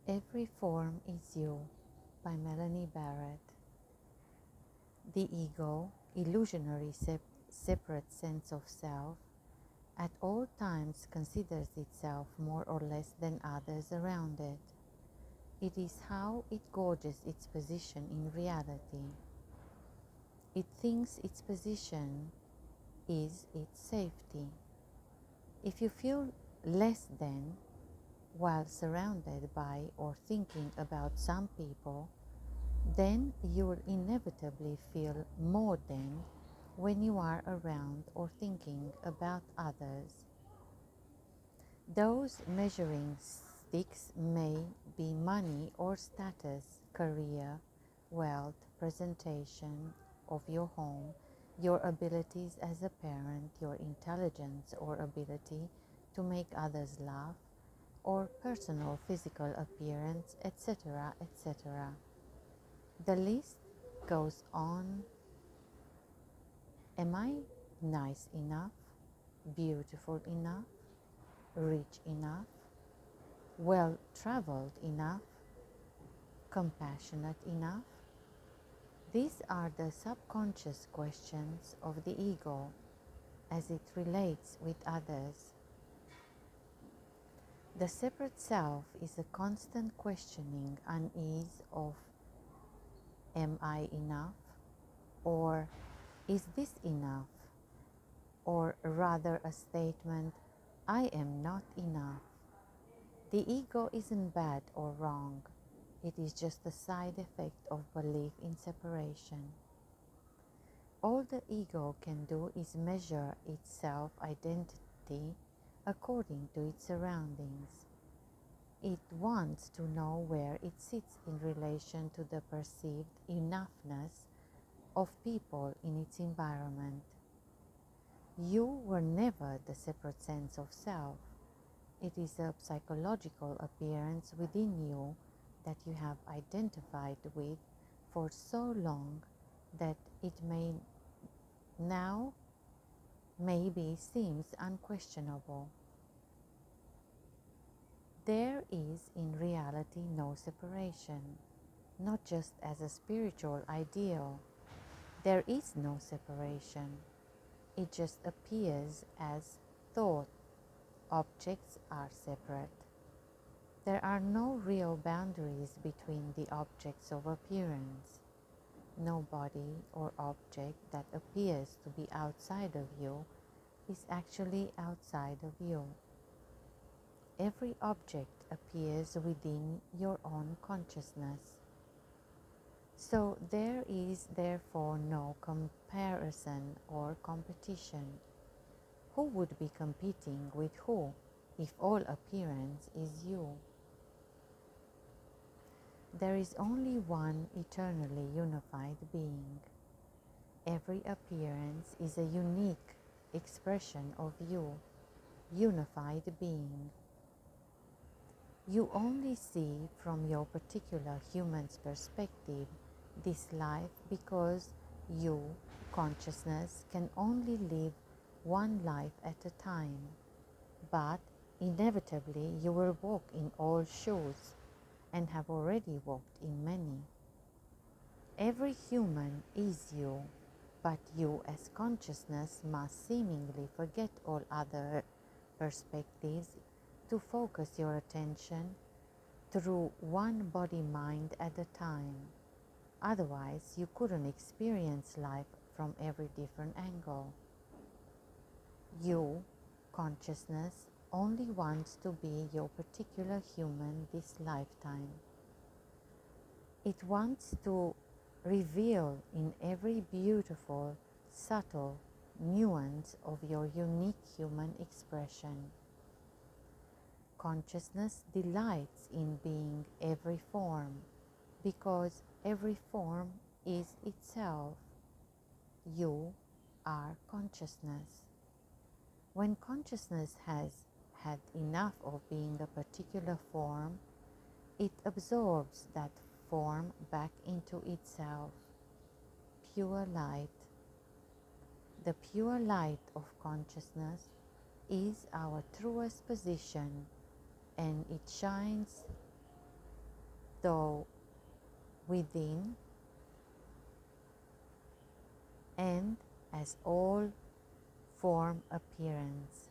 Every Form is You by Melanie Barrett. The ego, illusionary separate sense of self, at all times considers itself more or less than others around it. It is how it gauges its position in reality. It thinks its position is its safety. If you feel less than while surrounded by or thinking about some people, then you will inevitably feel more than when you are around or thinking about others. Those measuring sticks may be money or status, career, wealth, presentation of your home, your abilities as a parent, your intelligence or ability to make others laugh, or personal physical appearance, etc., etc. The list goes on. Am I nice enough, beautiful enough, rich enough, well traveled enough, compassionate enough? These are the subconscious questions of the ego as it relates with others. The separate self is a constant questioning unease of am I enough, or is this enough, or rather a statement, I am not enough. The ego isn't bad or wrong. It is just a side effect of belief in separation. All the ego can do is measure its self-identity according to its surroundings. It wants to know where it sits in relation to the perceived enoughness of people in its environment. You were never the separate sense of self. It is a psychological appearance within you that you have identified with for so long that it may now maybe seems unquestionable. There is in reality no separation, not just as a spiritual ideal. There is no separation. It just appears as thought. Objects are separate. There are no real boundaries between the objects of appearance. No body or object that appears to be outside of you is actually outside of you. Every object appears within your own consciousness. So there is therefore no comparison or competition. Who would be competing with who if all appearance is you? There is only one eternally unified being. Every appearance is a unique expression of you, unified being. You only see from your particular human's perspective this life because you, consciousness, can only live one life at a time. But inevitably you will walk in all shoes and have already walked in many. Every human is you, but you as consciousness must seemingly forget all other perspectives to focus your attention through one body-mind at a time. Otherwise, you couldn't experience life from every different angle. You, consciousness, only wants to be your particular human this lifetime. It wants to reveal in every beautiful, subtle nuance of your unique human expression. Consciousness delights in being every form, because every form is itself. You are consciousness. When consciousness has had enough of being a particular form, it absorbs that form back into itself. Pure light. The pure light of consciousness is our truest position, and it shines though within, and as all form appearance.